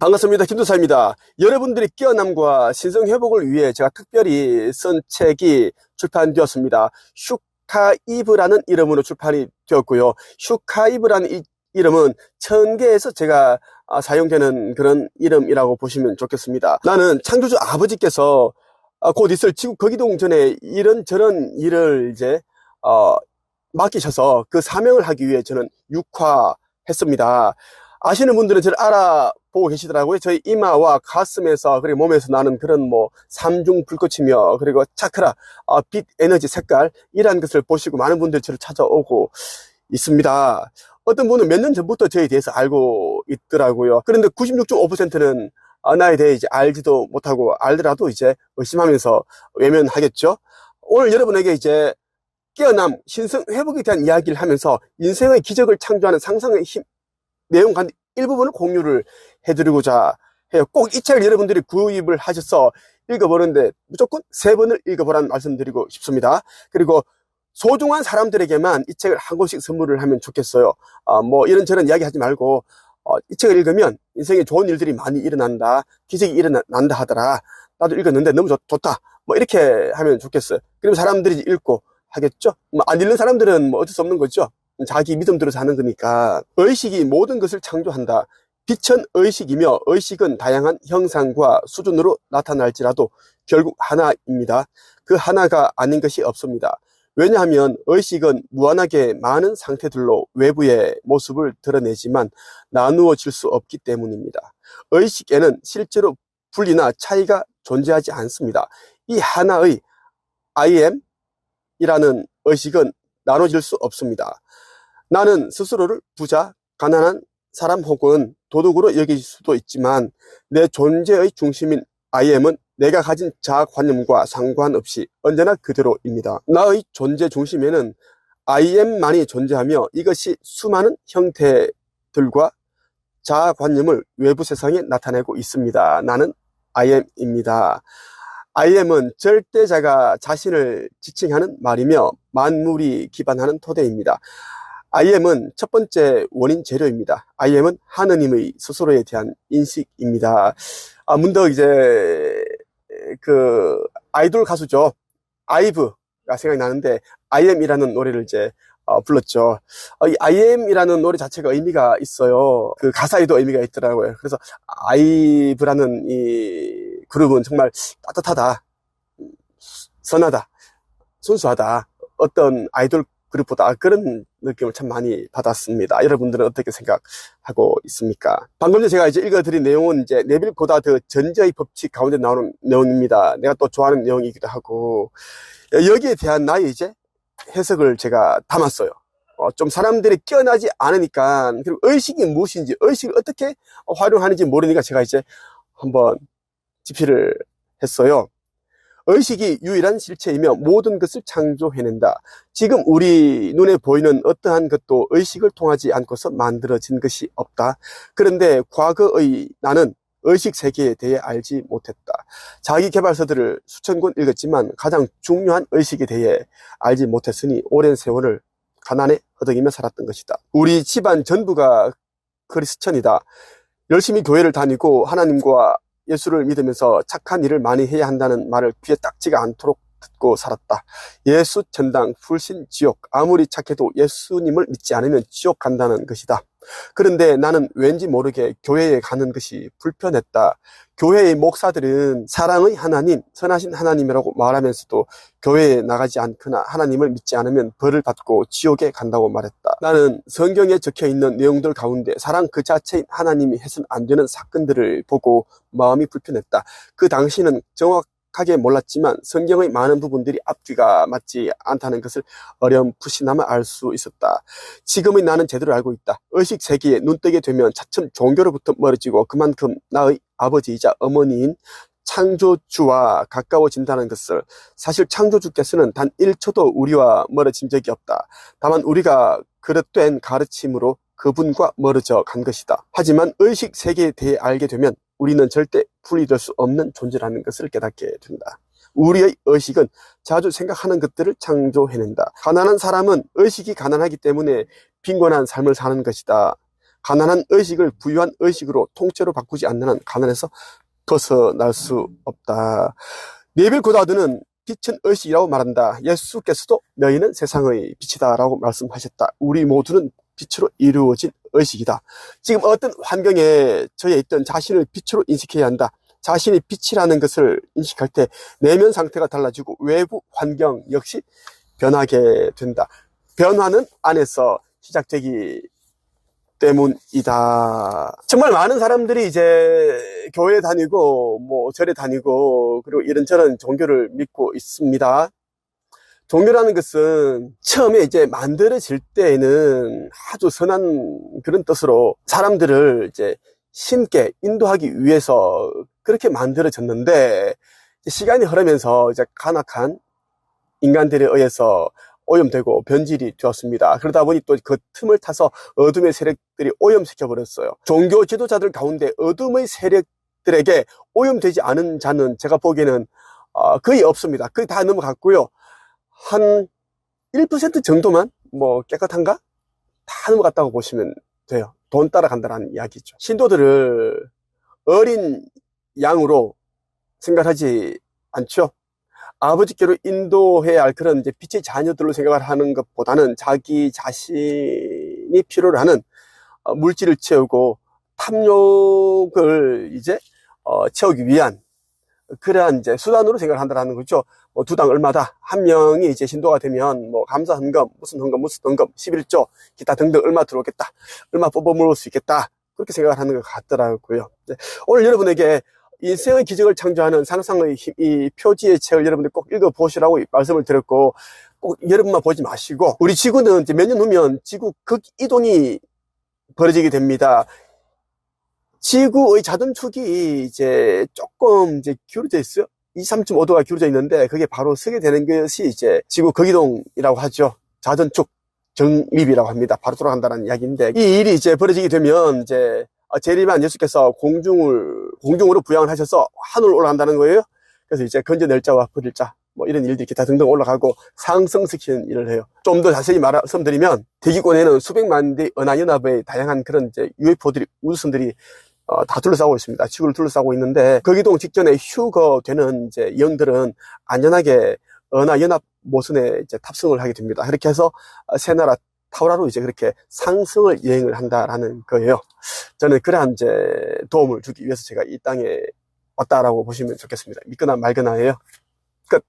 반갑습니다. 김도사입니다. 여러분들이 깨어남과 신성회복을 위해 제가 특별히 쓴 책이 출판되었습니다. 슈카이브라는 이름으로 출판이 되었고요. 슈카이브라는 이 이름은 천계에서 제가 사용되는 그런 이름이라고 보시면 좋겠습니다. 나는 창조주 아버지께서 곧 있을 지구 거기동전에 이런저런 일을 이제 맡기셔서 그 사명을 하기 위해 저는 육화했습니다. 아시는 분들은 저를 알아보고 계시더라고요. 저희 이마와 가슴에서 그리고 몸에서 나는 그런 삼중 불꽃이며 그리고 차크라, 빛, 에너지, 색깔 이러한 것을 보시고 많은 분들이 저를 찾아오고 있습니다. 어떤 분은 몇 년 전부터 저에 대해서 알고 있더라고요. 그런데 96.5%는 나에 대해 이제 알지도 못하고 알더라도 이제 의심하면서 외면하겠죠. 오늘 여러분에게 이제 깨어남, 신성 회복에 대한 이야기를 하면서 인생의 기적을 창조하는 상상의 힘 내용 간 일부분을 공유를 해드리고자 해요. 꼭 이 책을 여러분들이 구입을 하셔서 읽어보는데 무조건 3번을 읽어보라는 말씀드리고 싶습니다. 그리고 소중한 사람들에게만 이 책을 한 권씩 선물을 하면 좋겠어요. 이런저런 이야기 하지 말고 이 책을 읽으면 인생에 좋은 일들이 많이 일어난다, 기적이 일어난다 하더라, 나도 읽었는데 너무 좋다, 이렇게 하면 좋겠어요. 그러면 사람들이 읽고 하겠죠. 안 읽는 사람들은 어쩔 수 없는 거죠. 자기 믿음대로 사는 거니까. 의식이 모든 것을 창조한다. 빛은 의식이며 의식은 다양한 형상과 수준으로 나타날지라도 결국 하나입니다. 그 하나가 아닌 것이 없습니다. 왜냐하면 의식은 무한하게 많은 상태들로 외부의 모습을 드러내지만 나누어질 수 없기 때문입니다. 의식에는 실제로 분리나 차이가 존재하지 않습니다. 이 하나의 I am 이라는 의식은 나눠질 수 없습니다. 나는 스스로를 부자, 가난한 사람 혹은 도둑으로 여길 수도 있지만 내 존재의 중심인 I am은 내가 가진 자아관념과 상관없이 언제나 그대로입니다. 나의 존재 중심에는 I am만이 존재하며 이것이 수많은 형태들과 자아관념을 외부 세상에 나타내고 있습니다. 나는 I am입니다. I am은 절대자가 자신을 지칭하는 말이며 만물이 기반하는 토대입니다. I am은 첫 번째 원인 재료입니다. I am은 하느님의 스스로에 대한 인식입니다. 문득 이제 그 아이돌 가수죠. 아이브가 생각이 나는데 I am이라는 노래를 이제 불렀죠. 이 I am이라는 노래 자체가 의미가 있어요. 그 가사에도 의미가 있더라고요. 그래서 아이브라는 이 그룹은 정말 따뜻하다, 선하다, 순수하다, 어떤 아이돌 그룹보다 그런 느낌을 참 많이 받았습니다. 여러분들은 어떻게 생각하고 있습니까? 방금 전에 제가 이제 읽어드린 내용은 이제 네빌 고다드 전제의 법칙 가운데 나오는 내용입니다. 내가 또 좋아하는 내용이기도 하고, 여기에 대한 나의 이제 해석을 제가 담았어요. 좀 사람들이 깨어나지 않으니까, 그리고 의식이 무엇인지, 의식을 어떻게 활용하는지 모르니까 제가 이제 한번 집필을 했어요. 의식이 유일한 실체이며 모든 것을 창조해낸다. 지금 우리 눈에 보이는 어떠한 것도 의식을 통하지 않고서 만들어진 것이 없다. 그런데 과거의 나는 의식 세계에 대해 알지 못했다. 자기 개발서들을 수천 권 읽었지만 가장 중요한 의식에 대해 알지 못했으니 오랜 세월을 가난에 허덕이며 살았던 것이다. 우리 집안 전부가 크리스천이다. 열심히 교회를 다니고 하나님과 예수를 믿으면서 착한 일을 많이 해야 한다는 말을 귀에 딱지가 않도록 듣고 살았다. 예수, 천당, 불신, 지옥. 아무리 착해도 예수님을 믿지 않으면 지옥 간다는 것이다. 그런데 나는 왠지 모르게 교회에 가는 것이 불편했다. 교회의 목사들은 사랑의 하나님, 선하신 하나님이라고 말하면서도 교회에 나가지 않거나 하나님을 믿지 않으면 벌을 받고 지옥에 간다고 말했다. 나는 성경에 적혀있는 내용들 가운데 사랑 그 자체인 하나님이 해서는 안 되는 사건들을 보고 마음이 불편했다. 그 당시는 정확하게 몰랐지만 성경의 많은 부분들이 앞뒤가 맞지 않다는 것을 어렴풋이나마 알 수 있었다. 지금의 나는 제대로 알고 있다. 의식 세계에 눈뜨게 되면 차츰 종교로부터 멀어지고 그만큼 나의 아버지이자 어머니인 창조주와 가까워진다는 것을, 사실 창조주께서는 단 1초도 우리와 멀어진 적이 없다. 다만 우리가 그릇된 가르침으로 그분과 멀어져 간 것이다. 하지만 의식 세계에 대해 알게 되면 우리는 절대 분리될 수 없는 존재라는 것을 깨닫게 된다. 우리의 의식은 자주 생각하는 것들을 창조해낸다. 가난한 사람은 의식이 가난하기 때문에 빈곤한 삶을 사는 것이다. 가난한 의식을 부유한 의식으로 통째로 바꾸지 않는 한 가난에서 벗어날 수 없다. 네빌 고다드는 빛은 의식이라고 말한다. 예수께서도 너희는 세상의 빛이다 라고 말씀하셨다. 우리 모두는 빛으로 이루어진 의식이다. 지금 어떤 환경에 처해 있던 자신을 빛으로 인식해야 한다. 자신이 빛이라는 것을 인식할 때 내면 상태가 달라지고 외부 환경 역시 변하게 된다. 변화는 안에서 시작되기 때문이다. 정말 많은 사람들이 이제 교회 다니고 뭐 절에 다니고 그리고 이런저런 종교를 믿고 있습니다. 종교라는 것은 처음에 이제 만들어질 때에는 아주 선한 그런 뜻으로 사람들을 이제 신께 인도하기 위해서 그렇게 만들어졌는데 시간이 흐르면서 이제 간악한 인간들에 의해서 오염되고 변질이 되었습니다. 그러다 보니 또 그 틈을 타서 어둠의 세력들이 오염시켜 버렸어요. 종교 지도자들 가운데 어둠의 세력들에게 오염되지 않은 자는 제가 보기에는 거의 없습니다. 거의 다 넘어갔고요. 한 1% 정도만 뭐 깨끗한가? 다 넘어갔다고 보시면 돼요. 돈 따라간다는 이야기죠. 신도들을 어린 양으로 생각하지 않죠. 아버지께로 인도해야 할 그런 이제 빛의 자녀들로 생각을 하는 것보다는 자기 자신이 필요로 하는 물질을 채우고 탐욕을 이제 채우기 위한 그러한 이제 수단으로 생각을 한다는 거죠. 뭐 두당 얼마다. 한 명이 이제 신도가 되면 뭐 감사 헌금, 무슨 헌금, 11조, 기타 등등 얼마 들어오겠다. 얼마 뽑아 먹을 수 있겠다. 그렇게 생각을 하는 것 같더라고요. 오늘 여러분에게 인생의 기적을 창조하는 상상의 힘, 이 표지의 책을 여러분들 꼭 읽어보시라고 말씀을 드렸고, 꼭 여러분만 보지 마시고, 우리 지구는 이제 몇 년 후면 지구 극이동이 벌어지게 됩니다. 지구의 자전축이 이제 조금 이제 기울어져 있어요. 23.5도가 기울어져 있는데, 그게 바로 서게 되는 것이 이제 지구 극이동이라고 하죠. 자전축 정립이라고 합니다. 바로 돌아간다는 이야기인데, 이 일이 이제 벌어지게 되면 이제 재림한 예수께서 공중으로 부양을 하셔서 하늘로 올라간다는 거예요. 그래서 이제 건져낼 자와 버릴 자, 뭐 이런 일들이 기타 등등 올라가고 상승시키는 일을 해요. 좀 더 자세히 말씀드리면 대기권에는 수백만 대의 은하연합의 다양한 그런 이제 UFO들이, 우주선들이 다 둘러싸고 있습니다. 지구를 둘러싸고 있는데 거기동 직전에 휴거되는 이제 영들은 안전하게 은하연합 모선에 이제 탑승을 하게 됩니다. 이렇게 해서 새 나라 타우라로 이제 그렇게 상승을 여행을 한다라는 거예요. 저는 그러한 이제 도움을 주기 위해서 제가 이 땅에 왔다라고 보시면 좋겠습니다. 믿거나 말거나예요. 끝.